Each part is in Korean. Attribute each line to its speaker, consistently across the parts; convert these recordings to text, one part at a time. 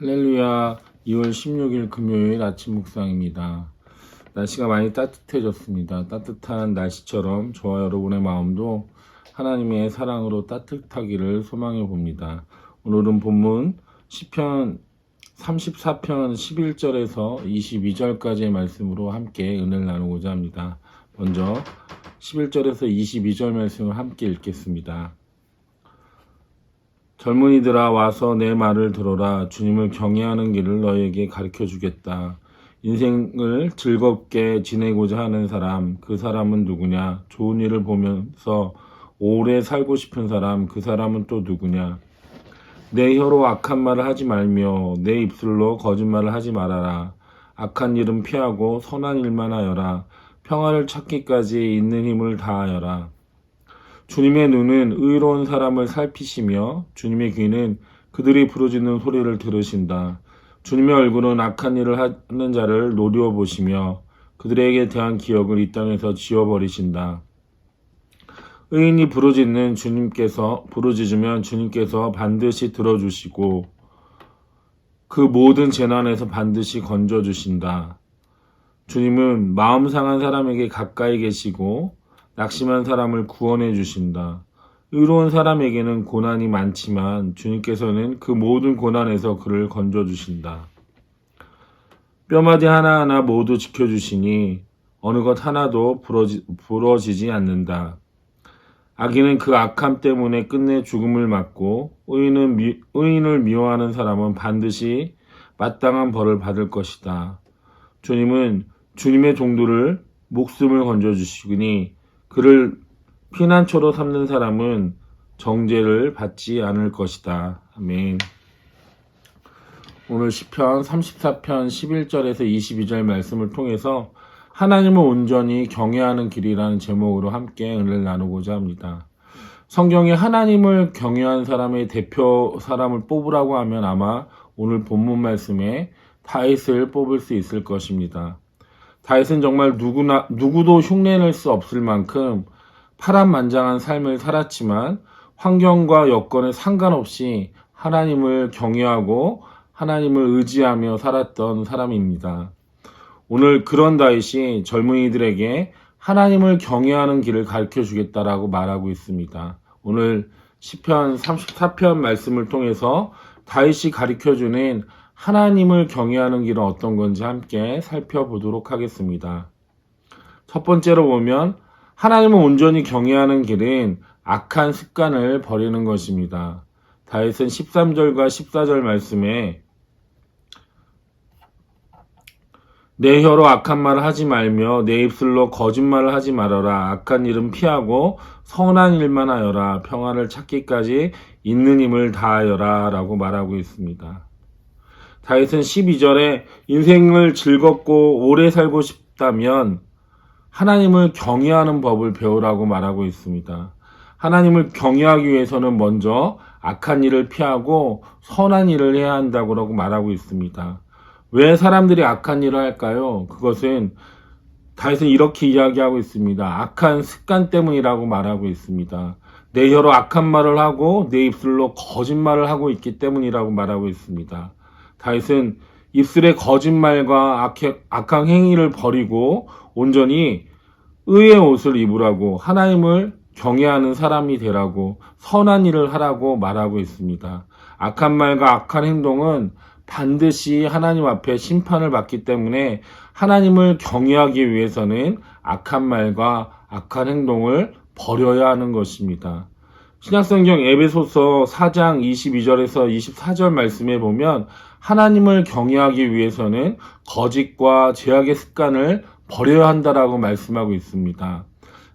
Speaker 1: 할렐루야. 2월 16일 금요일 아침 묵상입니다. 날씨가 많이 따뜻해졌습니다. 따뜻한 날씨처럼 저와 여러분의 마음도 하나님의 사랑으로 따뜻하기를 소망해 봅니다. 오늘은 본문 시편 34편 11절에서 22절까지의 말씀으로 함께 은혜를 나누고자 합니다. 먼저 11절에서 22절 말씀을 함께 읽겠습니다. 젊은이들아 와서 내 말을 들어라. 주님을 경외하는 길을 너에게 가르쳐 주겠다. 인생을 즐겁게 지내고자 하는 사람, 그 사람은 누구냐? 좋은 일을 보면서 오래 살고 싶은 사람, 그 사람은 또 누구냐? 내 혀로 악한 말을 하지 말며 내 입술로 거짓말을 하지 말아라. 악한 일은 피하고 선한 일만 하여라. 평화를 찾기까지 있는 힘을 다하여라. 주님의 눈은 의로운 사람을 살피시며 주님의 귀는 그들이 부르짖는 소리를 들으신다. 주님의 얼굴은 악한 일을 하는 자를 노려보시며 그들에게 대한 기억을 이 땅에서 지워버리신다. 의인이 부르짖으면 주님께서 반드시 들어주시고 그 모든 재난에서 반드시 건져주신다. 주님은 마음 상한 사람에게 가까이 계시고 낙심한 사람을 구원해 주신다. 의로운 사람에게는 고난이 많지만 주님께서는 그 모든 고난에서 그를 건져주신다. 뼈마디 하나하나 모두 지켜주시니 어느 것 하나도 부러지지 않는다. 악인은 그 악함 때문에 끝내 죽음을 맞고 의인을 미워하는 사람은 반드시 마땅한 벌을 받을 것이다. 주님은 주님의 종들을 목숨을 건져주시니 그를 피난처로 삼는 사람은 정죄를 받지 않을 것이다. 아멘. 오늘 시편 34편 11절에서 22절 말씀을 통해서 하나님을 온전히 경외하는 길이라는 제목으로 함께 은혜를 나누고자 합니다. 성경에 하나님을 경외한 사람의 대표 사람을 뽑으라고 하면 아마 오늘 본문 말씀에 다윗을 뽑을 수 있을 것입니다. 다윗은 정말 누구도 흉내낼 수 없을 만큼 파란만장한 삶을 살았지만 환경과 여건에 상관없이 하나님을 경외하고 하나님을 의지하며 살았던 사람입니다. 오늘 그런 다윗이 젊은이들에게 하나님을 경외하는 길을 가르쳐 주겠다라고 말하고 있습니다. 오늘 시편 34편 말씀을 통해서 다윗이 가르쳐 주는 하나님을 경외하는 길은 어떤 건지 함께 살펴보도록 하겠습니다. 첫 번째로 보면 하나님을 온전히 경외하는 길은 악한 습관을 버리는 것입니다. 다윗은 13절과 14절 말씀에 내 혀로 악한 말을 하지 말며 내 입술로 거짓말을 하지 말아라. 악한 일은 피하고 선한 일만 하여라. 평화를 찾기까지 있는 힘을 다하여라 라고 말하고 있습니다. 다윗은 12절에 인생을 즐겁고 오래 살고 싶다면 하나님을 경외하는 법을 배우라고 말하고 있습니다. 하나님을 경외하기 위해서는 먼저 악한 일을 피하고 선한 일을 해야 한다고 말하고 있습니다. 왜 사람들이 악한 일을 할까요? 그것은 다윗은 이렇게 이야기하고 있습니다. 악한 습관 때문이라고 말하고 있습니다. 내 혀로 악한 말을 하고 내 입술로 거짓말을 하고 있기 때문이라고 말하고 있습니다. 다윗은 입술의 거짓말과 악한 행위를 버리고 온전히 의의 옷을 입으라고 하나님을 경외하는 사람이 되라고 선한 일을 하라고 말하고 있습니다. 악한 말과 악한 행동은 반드시 하나님 앞에 심판을 받기 때문에 하나님을 경외하기 위해서는 악한 말과 악한 행동을 버려야 하는 것입니다. 신약성경 에베소서 4장 22절에서 24절 말씀에 보면 하나님을 경외하기 위해서는 거짓과 죄악의 습관을 버려야 한다라고 말씀하고 있습니다.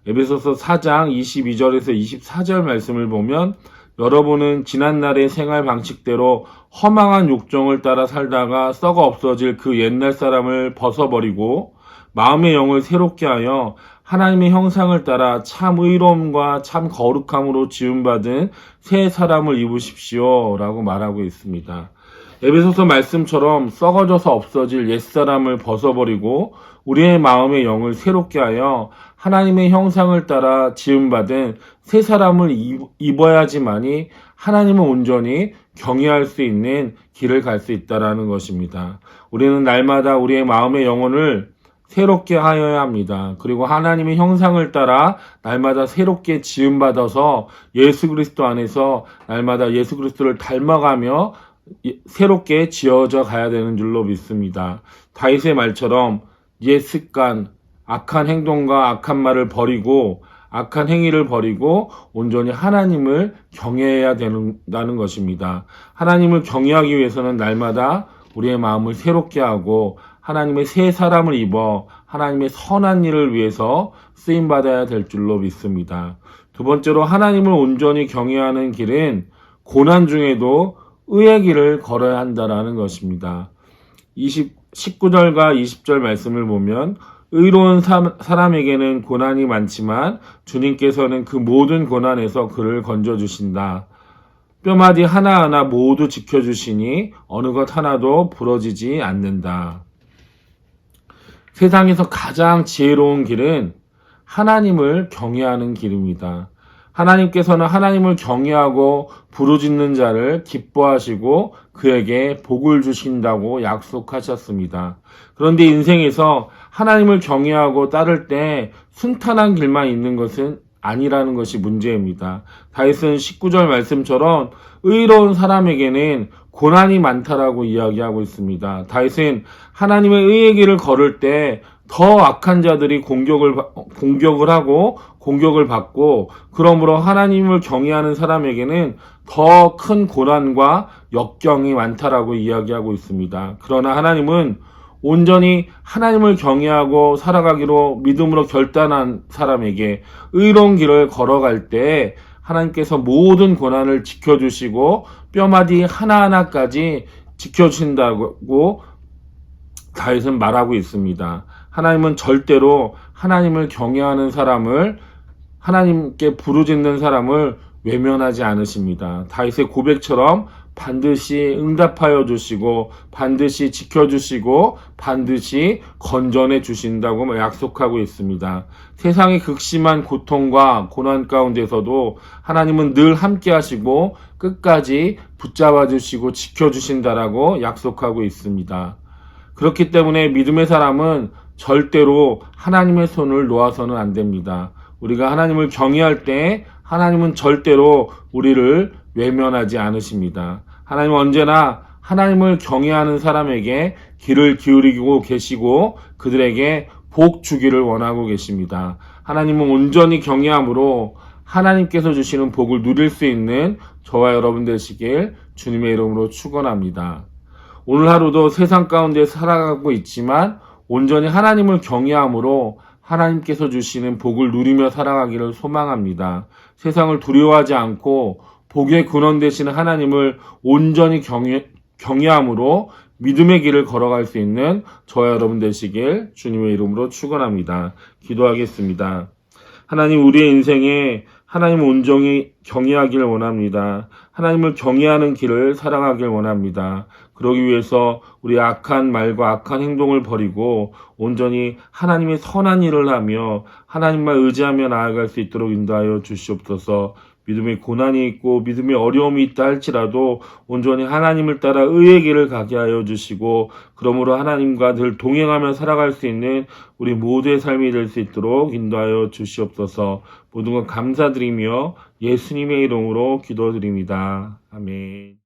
Speaker 1: 에베소서 4장 22절에서 24절 말씀을 보면 여러분은 지난날의 생활 방식대로 허망한 욕정을 따라 살다가 썩어 없어질 그 옛날 사람을 벗어버리고 마음의 영을 새롭게 하여 하나님의 형상을 따라 참 의로움과 참 거룩함으로 지음받은 새 사람을 입으십시오 라고 말하고 있습니다. 에베소서 말씀처럼 썩어져서 없어질 옛사람을 벗어버리고 우리의 마음의 영을 새롭게 하여 하나님의 형상을 따라 지음받은 새 사람을 입어야지만이 하나님을 온전히 경외할 수 있는 길을 갈 수 있다라는 것입니다. 우리는 날마다 우리의 마음의 영혼을 새롭게 하여야 합니다. 그리고 하나님의 형상을 따라 날마다 새롭게 지음받아서 예수 그리스도 안에서 날마다 예수 그리스도를 닮아가며 새롭게 지어져 가야 되는 줄로 믿습니다. 다윗의 말처럼 옛 습관, 악한 행동과 악한 말을 버리고 악한 행위를 버리고 온전히 하나님을 경외해야 된다는 것입니다. 하나님을 경외하기 위해서는 날마다 우리의 마음을 새롭게 하고 하나님의 새 사람을 입어 하나님의 선한 일을 위해서 쓰임받아야 될 줄로 믿습니다. 두 번째로 하나님을 온전히 경외하는 길은 고난 중에도 의의 길을 걸어야 한다라는 것입니다. 19절과 20절 말씀을 보면 의로운 사람에게는 고난이 많지만 주님께서는 그 모든 고난에서 그를 건져주신다. 뼈마디 하나하나 모두 지켜주시니 어느 것 하나도 부러지지 않는다. 세상에서 가장 지혜로운 길은 하나님을 경외하는 길입니다. 하나님께서는 하나님을 경외하고 부르짖는 자를 기뻐하시고 그에게 복을 주신다고 약속하셨습니다. 그런데 인생에서 하나님을 경외하고 따를 때 순탄한 길만 있는 것은 아니라는 것이 문제입니다. 다윗은 19절 말씀처럼 의로운 사람에게는 고난이 많다라고 이야기하고 있습니다. 다윗은 하나님의 의의 길을 걸을 때 더 악한 자들이 공격을 하고 공격을 받고 그러므로 하나님을 경외하는 사람에게는 더 큰 고난과 역경이 많다라고 이야기하고 있습니다. 그러나 하나님은 온전히 하나님을 경외하고 살아가기로 믿음으로 결단한 사람에게 의로운 길을 걸어갈 때 하나님께서 모든 고난을 지켜주시고 뼈마디 하나하나까지 지켜주신다고 다윗은 말하고 있습니다. 하나님은 절대로 하나님을 경외하는 사람을 하나님께 부르짖는 사람을 외면하지 않으십니다. 다윗의 고백처럼 반드시 응답하여 주시고 반드시 지켜주시고 반드시 건전해 주신다고 약속하고 있습니다. 세상의 극심한 고통과 고난 가운데서도 하나님은 늘 함께 하시고 끝까지 붙잡아 주시고 지켜주신다라고 약속하고 있습니다. 그렇기 때문에 믿음의 사람은 절대로 하나님의 손을 놓아서는 안 됩니다. 우리가 하나님을 경외할 때 하나님은 절대로 우리를 외면하지 않으십니다. 하나님은 언제나 하나님을 경외하는 사람에게 귀를 기울이고 계시고 그들에게 복 주기를 원하고 계십니다. 하나님은 온전히 경외함으로 하나님께서 주시는 복을 누릴 수 있는 저와 여러분 되시길 주님의 이름으로 축원합니다. 오늘 하루도 세상 가운데 살아가고 있지만 온전히 하나님을 경외함으로 하나님께서 주시는 복을 누리며 살아가기를 소망합니다. 세상을 두려워하지 않고 복의 근원 되시는 하나님을 온전히 경외함으로 믿음의 길을 걸어갈 수 있는 저와 여러분 되시길 주님의 이름으로 축원합니다. 기도하겠습니다. 하나님, 우리의 인생에 하나님을 온전히 경외하기를 원합니다. 하나님을 경외하는 길을 살아가길 원합니다. 그러기 위해서 우리 악한 말과 악한 행동을 버리고 온전히 하나님의 선한 일을 하며 하나님만 의지하며 나아갈 수 있도록 인도하여 주시옵소서. 믿음의 고난이 있고 믿음의 어려움이 있다 할지라도 온전히 하나님을 따라 의의 길을 가게 하여 주시고 그러므로 하나님과 늘 동행하며 살아갈 수 있는 우리 모두의 삶이 될 수 있도록 인도하여 주시옵소서. 모든 것 감사드리며 예수님의 이름으로 기도드립니다. 아멘.